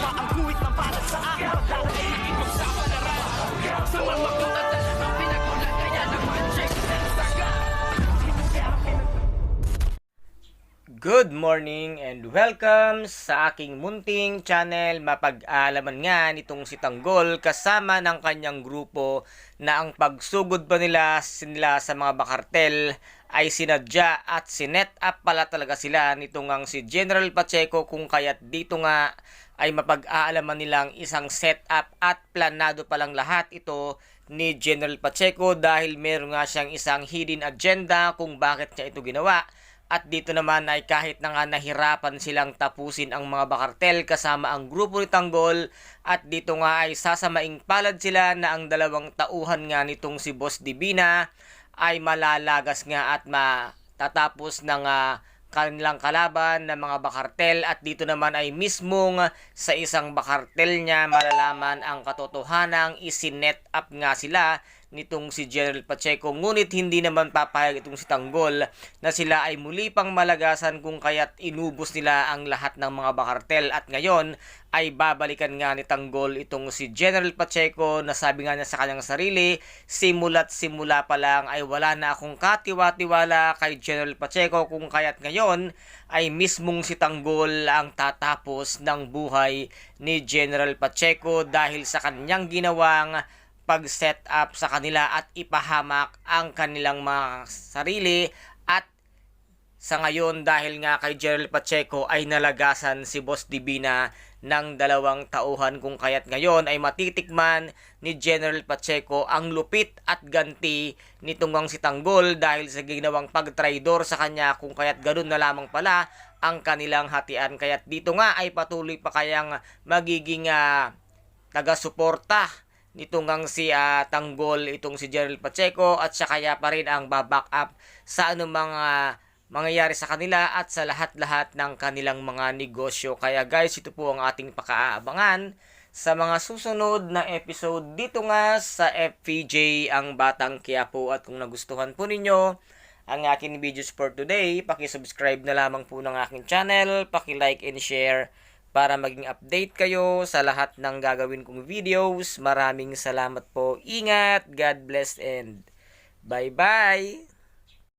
tama ang guhit ng para sa akin. Paglalagay ng ipagsapalaran sa mga magkatatan ang pinagulan kaya naman check saga. Good morning and welcome sa aking munting channel. Mapag-aalaman nga nitong si Tanggol kasama ng kanyang grupo na ang pagsugod pa nila sa mga bakartel ay sinadya at sinet up pala talaga sila nitong ang si General Pacheco, kung kaya't dito nga ay mapag-aalaman nilang isang setup at planado palang lahat ito ni General Pacheco dahil meron nga siyang isang hidden agenda kung bakit niya ito ginawa. At dito naman ay kahit na nga nahirapan silang tapusin ang mga bakartel kasama ang grupo ni Tanggol, at dito nga ay sasamaing palad sila na ang dalawang tauhan nga nitong si Boss Divina ay malalagas nga at matatapos ng kanilang kalaban ng mga bakartel. At dito naman ay mismong sa isang bakartel niya malalaman ang katotohanang isinet up nga sila nitong si General Pacheco, ngunit hindi naman papayag itong si Tanggol na sila ay muli pang malagasan kung kaya't inubos nila ang lahat ng mga bakartel. At ngayon ay babalikan nga ni Tanggol itong si General Pacheco na sabi nga niya sa kanyang sarili, simula pa lang ay wala na akong katiwa-tiwala kay General Pacheco, kung kaya't ngayon ay mismong si Tanggol ang tatapos ng buhay ni General Pacheco dahil sa kanyang ginawang pag-set up sa kanila at ipahamak ang kanilang mga sarili. At sa ngayon dahil nga kay General Pacheco ay nalagasan si Boss Divina ng dalawang tauhan, kung kaya't ngayon ay matitikman ni General Pacheco ang lupit at ganti nitong si Tanggol dahil sa ginawang pagtraidor sa kanya, kung kaya't ganun na lamang pala ang kanilang hatian. Kaya't dito nga ay patuloy pa kayang magiging taga-suporta nitong si Tanggol itong si General Pacheco, at siya kaya pa rin ang baback up sa anumang mangyayari sa kanila at sa lahat-lahat ng kanilang mga negosyo. Kaya guys, ito po ang ating pakaabangan sa mga susunod na episode dito nga sa FPJ ang Batang Quiapo. At kung nagustuhan po ninyo ang aking videos for today, paki-subscribe na lamang po ng aking channel, paki-like and share para maging update kayo sa lahat ng gagawin kong videos. Maraming salamat po. Ingat, God bless, and bye-bye!